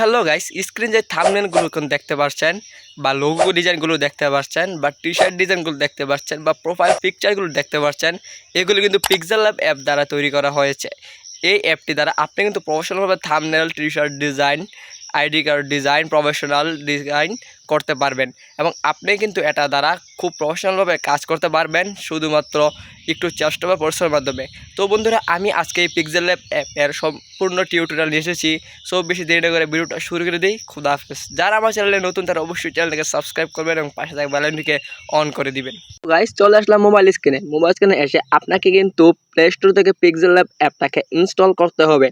Hello guys, screen যে থাম্বনেলগুলো দেখতে পাচ্ছেন বা লোগো ডিজাইনগুলো দেখতে পাচ্ছেন বা টি শার্ট ডিজাইনগুলো দেখতে পাচ্ছেন বা প্রোফাইল পিকচারগুলো দেখতে পাচ্ছেন, এগুলো কিন্তু পিক্সেল ল্যাব অ্যাপ দ্বারা তৈরি করা হয়েছে। এই অ্যাপটি দ্বারা আপনি কিন্তু প্রফেশনালভাবে thumbnail, T shirt design, ID card design, professional design করতে পারবেন এবং আপনি কিন্তু এটা দ্বারা খুব প্রফেশনালভাবে কাজ করতে পারবেন শুধুমাত্র একটু চেষ্টা বা পরিশ্রমের মাধ্যমে। তো বন্ধুরা, আমি আজকে এই পিক্সেল ল্যাব অ্যাপের সম্পূর্ণ টিউটোরিয়াল নিয়ে এসেছি। সো বেশি দেরি না করে ভিডিওটা শুরু করে দিই। খুদা হাফেজ। যারা আমার চ্যানেলে নতুন তারা অবশ্যই চ্যানেলটাকে সাবস্ক্রাইব করবেন এবং পাশে থাকা বেল আইকনটিকে অন করে দিবেন। গাইস, চলে আসলাম মোবাইল স্ক্রিনে এসে আপনাকে কিন্তু প্লে স্টোর থেকে পিক্সেল ল্যাব অ্যাপটাকে ইনস্টল করতে হবে।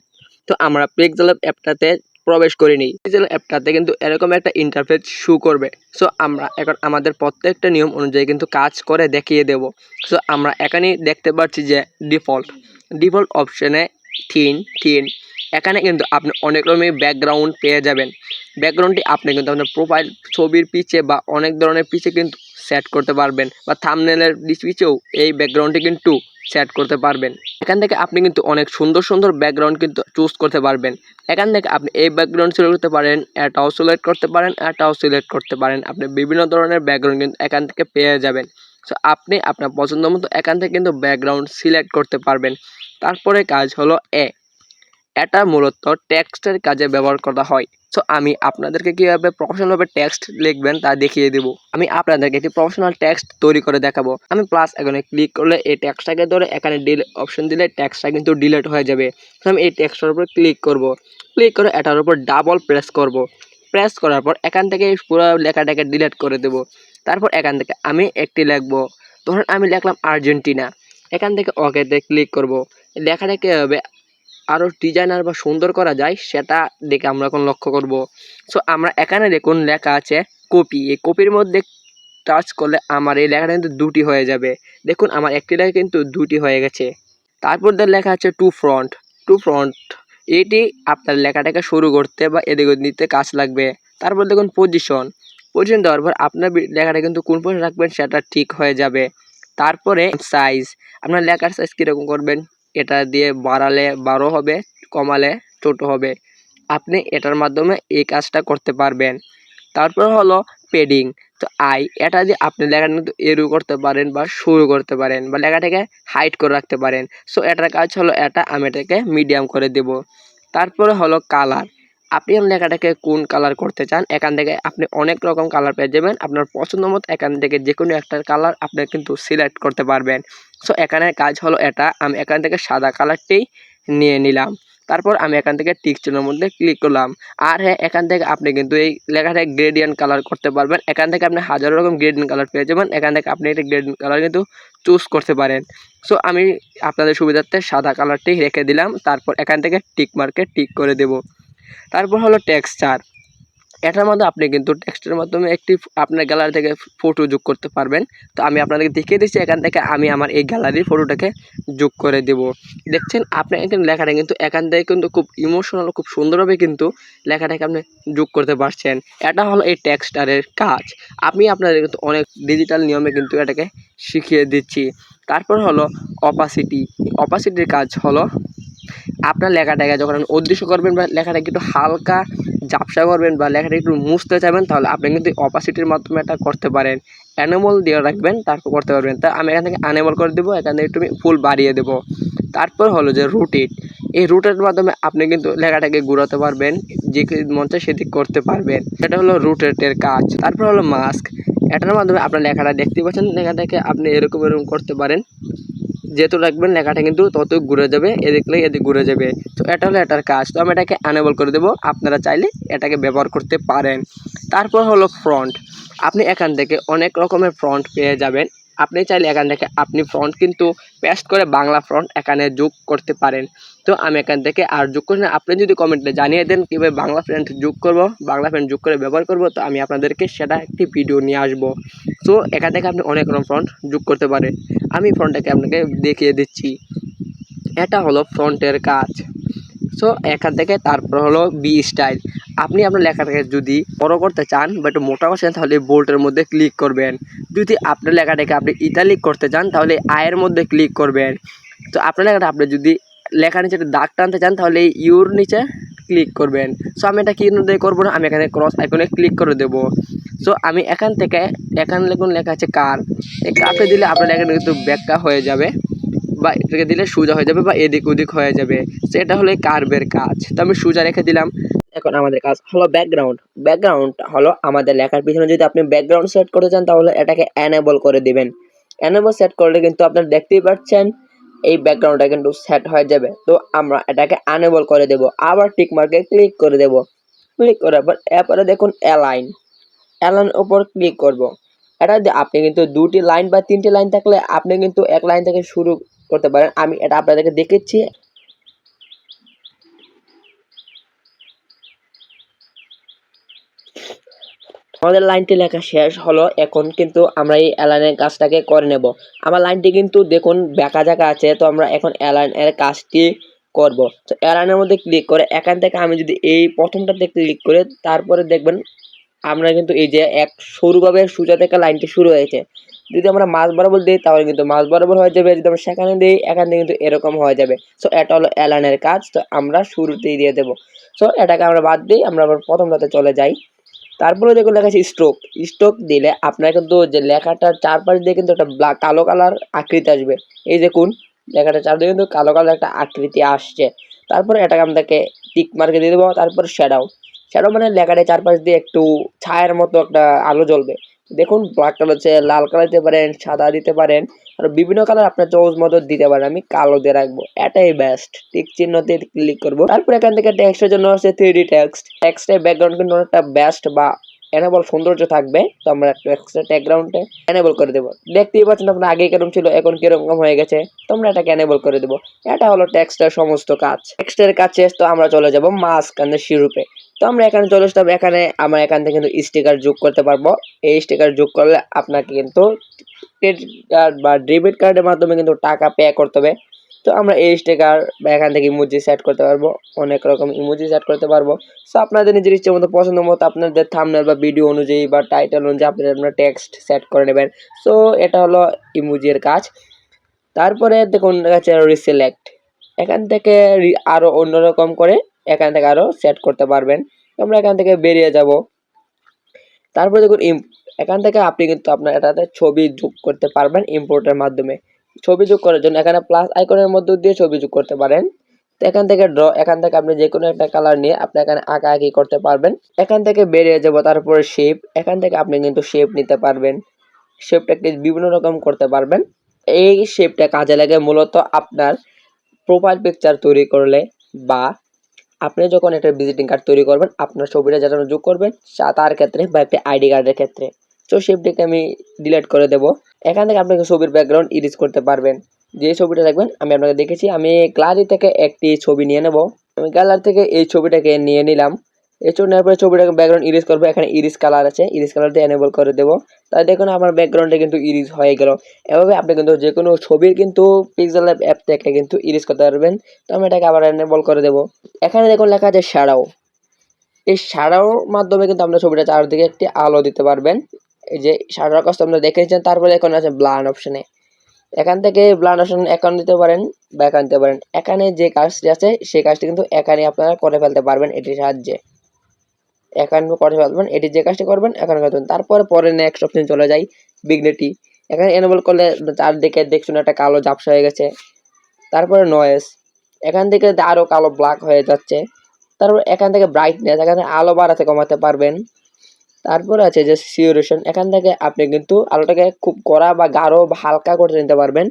তো আমরা পিক্সেল ল্যাব অ্যাপটাতে প্রবেশ করিনি। পিক্সেল অ্যাপটাতে কিন্তু এরকম একটা ইন্টারফেস শো করবে। সো আমরা এখন আমাদের প্রত্যেকটা নিয়ম অনুযায়ী কিন্তু কাজ করে দেখিয়ে দেব। সো আমরা এখানেই দেখতে পাচ্ছি যে ডিফল্ট অপশনে থিম এখানে কিন্তু আপনি অনেক রকমের ব্যাকগ্রাউন্ড পেয়ে যাবেন। ব্যাকগ্রাউন্ডটি আপনি কিন্তু আপনার প্রোফাইল ছবির পিছে বা অনেক ধরনের পিছে কিন্তু সেট করতে পারবেন বা থাম্বনেলের পিছেও এই ব্যাকগ্রাউন্ডটি কিন্তু সেট করতে পারবেন। এখান থেকে আপনি কিন্তু অনেক সুন্দর সুন্দর ব্যাকগ্রাউন্ড কিন্তু চুজ করতে পারবেন। এখান থেকে আপনি এই ব্যাকগ্রাউন্ড সিলেক্ট করতে পারেন, এটাও সিলেক্ট করতে পারেন, এটাও সিলেক্ট করতে পারেন। আপনি বিভিন্ন ধরনের ব্যাকগ্রাউন্ড কিন্তু এখান থেকে পেয়ে যাবেন। সো আপনি আপনার পছন্দ মতো এখান থেকে কিন্তু ব্যাকগ্রাউন্ড সিলেক্ট করতে পারবেন। তারপরে কাজ হলো এটা মূলত টেক্সটের কাজে ব্যবহার করা হয়। সো আমি আপনাদেরকে কীভাবে প্রফেশনালভাবে টেক্সট লিখবেন তা দেখিয়ে দেবো। আমি আপনাদেরকে একটি প্রফেশনাল টেক্সট তৈরি করে দেখাবো। আমি প্লাস এখানে ক্লিক করলে এই টেক্সটটাকে ধরে এখানে অপশন দিলে টেক্সটটা কিন্তু ডিলিট হয়ে যাবে। তো আমি এই টেক্সটের উপর ক্লিক করব। ক্লিক করে এটার উপর ডাবল প্রেস করব। প্রেস করার পর এখান থেকে পুরো লেখাটাকে ডিলিট করে দেব। তারপর এখান থেকে আমি একটি লিখবো। ধরুন আমি লিখলাম আর্জেন্টিনা। এখান থেকে ওকেতে ক্লিক করব। লেখাটা কীভাবে আরও ডিজাইনার বা সুন্দর করা যায় সেটা দেখে আমরা এখন লক্ষ্য করব। সো আমরা এখানে দেখুন লেখা আছে কপি। এই কপির মধ্যে টাচ করলে আমার এই লেখাটা কিন্তু দুটি হয়ে যাবে। দেখুন আমার একটি লেখা কিন্তু দুটি হয়ে গেছে। তারপর লেখা আছে টু ফ্রন্ট। এটি আপনার লেখাটাকে শুরু করতে বা এদিকে নিতে কাজ লাগবে। তারপর দেখুন পজিশন দেওয়ার পর আপনার লেখাটা কিন্তু কোন পজিশন রাখবেন সেটা ঠিক হয়ে যাবে। তারপরে সাইজ, আপনার লেখার সাইজ কীরকম করবেন, এটা দিয়ে বাড়ালে 12 হবে, কমালে ছোট হবে। আপনি এটার মাধ্যমে এই কাজটা করতে পারবেন। তারপর হলো পেডিং। তো এটা দিয়ে আপনি লেখাটা কিন্তু এরু করতে পারেন বা শুরু করতে পারেন বা লেখাটাকে হাইড করে রাখতে পারেন। সো এটার কাজ হলো আমি এটাকে মিডিয়াম করে দেব। তারপরে হলো কালার। আপনি লেখাটাকে কোন কালার করতে চান, এখান থেকে আপনি অনেক রকম কালার পেয়ে যাবেন। আপনার পছন্দ মতো এখান থেকে যে কোনো একটা কালার আপনি কিন্তু সিলেক্ট করতে পারবেন। সো এখানে কাজ হলো আমি এখান থেকে সাদা কালারটি নিয়ে নিলাম। তারপর আমি এখান থেকে টিক চিহ্নের মধ্যে ক্লিক করলাম। আর হ্যাঁ, এখান থেকে আপনি কিন্তু এই লেখাটাকে গ্রেডিয়েন্ট কালার করতে পারবেন। এখান থেকে আপনি হাজারো রকম গ্রেডিয়েন্ট কালার পেয়ে যাবেন। এখান থেকে আপনি এটা গ্রেডিয়েন্ট কালার কিন্তু চুজ করতে পারেন। সো আমি আপনাদের সুবিধার্থে সাদা কালারটি রেখে দিলাম। তারপর এখান থেকে টিক মার্কে টিক করে দেব। তারপর হলো টেক্সচার। এটার মধ্যে আপনি কিন্তু টেক্সটের মাধ্যমে একটি আপনার গ্যালারি থেকে ফটো যোগ করতে পারবেন। তো আমি আপনাদেরকে দেখিয়ে দিচ্ছি। এখান থেকে আমি আমার এই গ্যালারির ফটোটাকে যোগ করে দেব। দেখছেন আপনি এখানে লেখাটা কিন্তু এখান থেকে কিন্তু খুব ইমোশনাল, খুব সুন্দরভাবে কিন্তু লেখাটাকে আপনি যোগ করতে পারছেন। এটা হলো এই টেক্সচারের কাজ। আমি আপনাদের কিন্তু অনেক ডিজিটাল নিয়মে কিন্তু এটাকে শিখিয়ে দিচ্ছি। তারপর হলো অপাসিটির কাজ হলো আপনার লেখাটাকে যখন আপনি উদ্দেশ্য করবেন বা লেখাটাকে একটু হালকা ঝাপসা করবেন বা লেখাটা একটু মুছতে চাইবেন, তাহলে আপনি কিন্তু অপাসিটির মাধ্যমে এটা করতে পারেন। অ্যানিমল দিয়ে রাখবেন, তারপর করতে পারবেন। তা আমি এখান থেকে আনএবল করে দেবো, এখান থেকে একটু ফুল বাড়িয়ে দেবো। তারপর হলো যে রোটেট। এই রোটেটের মাধ্যমে আপনি কিন্তু লেখাটাকে ঘুরাতে পারবেন, যে মন চায় সেদিক করতে পারবেন। এটা হলো রোটেটের কাজ। তারপর হলো মাস্ক। এটার মাধ্যমে আপনার লেখাটা দেখতে পাচ্ছেন, লেখাটাকে আপনি এরকম করতে পারেন। যেহেতু রাখবেন লেখাটা কিন্তু তত ঘুরে যাবে, এদিক ঘুরে যাবে। তো এটা হলো এটার কাজ। তো আমি এটাকে আনএবল করে দেবো, আপনারা চাইলে এটাকে ব্যবহার করতে পারেন। তারপর হলো ফ্রন্ট। আপনি এখান থেকে অনেক রকমের ফ্রন্ট পেয়ে যাবেন। আপনি চাইলে এখান থেকে আপনি ফ্রন্ট কিন্তু পেস্ট করে বাংলা ফ্রন্ট এখানে যোগ করতে পারেন। তো আমি এখান থেকে আর যোগ করি না। আপনি যদি কমেন্টে জানিয়ে দেন কীভাবে বাংলা ফ্রন্ট যোগ করব, বাংলা ফ্রন্ট যোগ করে ব্যবহার করব, তো আমি আপনাদেরকে সেটা একটি ভিডিও নিয়ে আসবো। তো এখান থেকে আপনি অনেক রকম ফ্রন্ট যোগ করতে পারেন। আমি ফ্রন্টটাকে আপনাকে দেখিয়ে দিচ্ছি। এটা হলো ফ্রন্টের কাজ। সো এখান থেকে তারপর হলো বি স্টাইল। আপনি আপনার লেখাটাকে যদি বড় করতে চান বা একটু মোটা করতে চান, তাহলে বোল্টের মধ্যে ক্লিক করবেন। যদি আপনার লেখাটাকে আপনি ইটালিক করতে চান, তাহলে আয়ের মধ্যে ক্লিক করবেন। তো আপনার লেখাটা আপনি যদি লেখার নিচে দাগ টানতে চান, তাহলে ইউর নিচে ক্লিক করবেন। সো আমি এটা কি করবো না, আমি এখানে ক্রস আইকনে ক্লিক করে দেবো। সো আমি এখান থেকে এখানে লেখা আছে কার, এই কারটা দিলে আপনার এখানে কিন্তু ব্যাকটা হয়ে যাবে বা এটাকে দিলে সোজা হয়ে যাবে বা এদিক ওদিক হয়ে যাবে। সেটা হলো কার্ভের কাজ। তো আমি সোজা রেখে দিলাম। এখন আমাদের কাজ হলো ব্যাকগ্রাউন্ড। ব্যাকগ্রাউন্ড হলো আমাদের লেখার পিছনে যদি আপনি ব্যাকগ্রাউন্ড সেট করতে চান তাহলে এটাকে এনেবল করে দিবেন। এনেবল সেট করলে কিন্তু আপনারা দেখতেই পাচ্ছেন এই ব্যাকগ্রাউন্ডটা কিন্তু সেট হয়ে যাবে। তো আমরা এটাকে আনএবল করে দেব, আবার টিক মার্কে ক্লিক করে দেব। ক্লিক করার পর এরপরে দেখুন অ্যালাইন উপর ক্লিক করব। এটা আপনি কিন্তু 2টি লাইন বা 3টি লাইন থাকলে আপনি কিন্তু এক লাইন থেকে শুরু করতে পারেন। আমি এটা আপনাদেরকে দেখাচ্ছি। আমাদের লাইনটি লেখা শেষ হলো। এখন কিন্তু আমরা এই অ্যালাইনের কাজটাকে করে নেব। আমার লাইনটি কিন্তু দেখুন বেঁকা জায়গা আছে, তো আমরা এখন অ্যালাইনের কাজটি করব। তো অ্যালাইনের মধ্যে ক্লিক করে এখান থেকে আমি যদি এই প্রথমটাতে ক্লিক করে তারপরে দেখবেন আমরা কিন্তু এই যে এক সরুভাবে সোজা থেকে লাইনটি শুরু হয়েছে। যদি আমরা মাঝ বরাবর দিই তাহলে কিন্তু মাঝ বরাবর হয়ে যাবে, যদি আমরা সেখানে দিই এখান থেকে কিন্তু এরকম হয়ে যাবে। সো এটা হলো অ্যালাইনের কাজ। তো আমরা শুরুতেই দিয়ে দেবো। সো এটাকে আমরা বাদ দিই, আমরা আবার প্রথমটাতে চলে যাই। তারপরে দেখুন লেখা আছে স্ট্রোক দিলে আপনার কিন্তু যে লেখাটার চারপাশ দিয়ে কিন্তু একটা কালো কালার আকৃতি আসবে। এই দেখুন লেখাটার চারদিকে কিন্তু কালো কালার একটা আকৃতি আসছে। তারপরে এটাকে আমাদেরকে টিক মার্কে দিয়ে দেবো। তারপর শ্যাডো মানে লেখাটার চারপাশ দিয়ে একটু ছায়ার মতো একটা আলো জ্বলবে। দেখুন ব্ল্যাক কালার হচ্ছে, লাল কালার দিতে পারেন, সাদা দিতে পারেন, আর বিভিন্ন কালার আপনার চয়েস মতো দিতে পারেন। আমি কালো দিয়ে রাখবো, এটাই বেস্ট। টিক চিহ্নতে ক্লিক করবো। তারপর এখান থেকে টেক্সটের জন্য আছে 3D টেক্সটের ব্যাকগ্রাউন্ড কিন্তু অনেকটা বেস্ট বা এনেবল সৌন্দর্য থাকবে। তো আমরা টেক্সটের ব্যাকগ্রাউন্ডে এনেবল করে দেবো। দেখতেই পাচ্ছেন আপনার আগে কিরকম ছিল এখন কিরকম হয়ে গেছে। তো আমরা এটাকে এনেবল করে দেবো। এটা হলো টেক্সটের সমস্ত কাজ। টেক্সটের কাজ শেষ, তো আমরা চলে যাবো মাঝখানে শিরোপে। তো আমরা এখানে চলে আসলাম। এখানে আমরা এখান থেকে কিন্তু স্টিকার যোগ করতে পারবো। এই স্টিকার যোগ করলে আপনাকে কিন্তু ক্রেডিট কার্ড বা ডেবিট কার্ডের মাধ্যমে কিন্তু টাকা পে করতে হবে। তো আমরা এই স্টিকার বা এখান থেকে ইমোজি সেট করতে পারবো, অনেক রকম ইমোজি সেট করতে পারবো। সো আপনাদের নিজের ইচ্ছে মতো পছন্দ মতো আপনাদের থাম্বনেল বা ভিডিও অনুযায়ী বা টাইটেল অনুযায়ী আপনারা টেক্সট সেট করে নেবেন। সো এটা হলো ইমোজির কাজ। তারপরে দেখুন আছে রিসিলেক্ট। এখান থেকে আরো অন্যরকম করে এখান থেকে আরো সেট করতে পারবেন। আমরা এখান থেকে বেরিয়ে যাব। তারপরে দেখুন এখান থেকে আপনি কিন্তু আপনার এটাতে ছবি যোগ করতে পারবেন ইম্পোর্টের মাধ্যমে। ছবি যোগ করার জন্য এখানে প্লাস আইকনের মধ্য দিয়ে ছবি যোগ করতে পারেন। তো এখান থেকে এখান থেকে আপনি যে কোনো একটা কালার নিয়ে আপনি এখানে আঁকাআঁকি করতে পারবেন। এখান থেকে বেরিয়ে যাব। তারপরে শেপ, এখান থেকে আপনি কিন্তু শেপ নিতে পারবেন। শেপটাকে বিভিন্ন রকম করতে পারবেন। এই শেপটা কাজে লাগে মূলত আপনার প্রোফাইল পিকচার তৈরি করলে বা আপনি যখন একটা ভিজিটিং কার্ড তৈরি করবেন আপনার ছবিটা যেটা যোগ করবেন তার ক্ষেত্রে বা একটা আইডি কার্ডের ক্ষেত্রে। তো শেপটিকে আমি ডিলিট করে দেব। এখান থেকে আপনাকে ছবির ব্যাকগ্রাউন্ড ইরেজ করতে পারবেন। যে ছবিটা দেখবেন আমি আপনাকে দেখেছি। আমি গ্যালারি থেকে একটি ছবি নিয়ে নেব। আমি গ্যালারি থেকে এই ছবিটাকে নিয়ে নিলাম। এই ছবি নেওয়ার পরে ছবিটাকে ব্যাকগ্রাউন্ড ইরেজ করবো। এখানে ইরেজ কালার আছে, ইরেজ কালার দিয়ে এনেবল করে দেবো। তাই দেখুন আমার ব্যাকগ্রাউন্ডে কিন্তু ইরেজ হয়ে গেল। এভাবে আপনি কিন্তু যে কোনো ছবির কিন্তু পিক্সেল ল্যাব অ্যাপ থেকে কিন্তু ইরেজ করতে পারবেন। তো আমি এটাকে আবার এনেবল করে দেবো। এখানে দেখুন লেখা আছে শ্যাডো। এই শ্যাডোর মাধ্যমে কিন্তু আপনার ছবিটা চারদিকে একটি আলো দিতে পারবেন। এই যে শ্যাডোর কাজটা আপনারা দেখেছেন। তারপরে এখন আছে ব্লার অপশনে। এখান থেকে ব্লার অপশন এখন দিতে পারেন বা এখান দিতে পারেন। এখানে যে কাজটি আছে সেই কাজটি কিন্তু এখানে আপনারা করে ফেলতে পারবেন এটির সাহায্যে। এখানে করে ফেলবেন, এটি যে কাজটি করবেন এখানে করবেন। তারপরে পরে নেক্সট অপশন চলে যাই, বিগনেটি। এখানে এনেবল করলে চারদিকে দেখুন একটা কালো ঝাপসা হয়ে গেছে। তারপরে নয়েজ, এখান থেকে আরো কালো ব্ল্যাক হয়ে যাচ্ছে। তারপর এখান থেকে ব্রাইটনেস, এখানে আলো বাড়াতে কমাতে পারবেন। তারপরে আছে যে সিউরেশন, এখান থেকে আপনি কিন্তু আলোটাকে খুব কড়া বা গাঢ় বা হালকা করে নিতে পারবেন।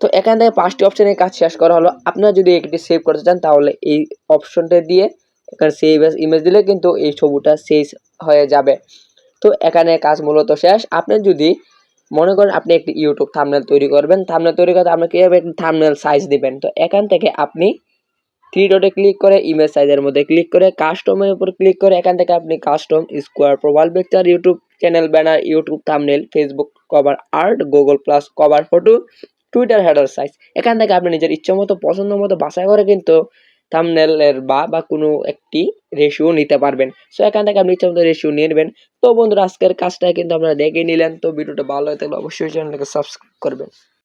তো এখান থেকে 5টি অপশনের কাজ শেষ করা হলো। আপনারা যদি একটি সেভ করতে চান তাহলে এই অপশনটা দিয়ে এখানে সেভ এস ইমেজ দিলে কিন্তু এই ছবিটা সেভ হয়ে যাবে। তো এখানে কাজ মূলত শেষ। আপনি যদি মনে করেন আপনি একটি ইউটিউব থাম্বনেল তৈরি করবেন, থাম্বনেল তৈরি করতে আপনি কীভাবে একটি থাম্বনেল সাইজ দিবেন। তো এখান থেকে আপনি 3 ডটে ক্লিক করে ইমেজ সাইজের মধ্যে ক্লিক করে কাস্টমের উপর ক্লিক করে এখান থেকে আপনি custom square profile picture, YouTube channel banner, YouTube thumbnail, Facebook cover art, Google plus cover photo, Twitter header size, এখান থেকে আপনি নিজের ইচ্ছে মতো পছন্দ মতো বাছাই করে কিন্তু থাম্বনেলের বা কোনো একটি রেশিও নিতে পারবেন। সো এখান থেকে আপনি ইচ্ছে মতো রেশিও নিয়ে নেবেন। তো বন্ধুরা আজকের কাজটা কিন্তু আপনারা দেখে নিলেন। তো ভিডিওটা ভালো হয়ে থাকলে অবশ্যই চ্যানেলটাকে সাবস্ক্রাইব করবেন।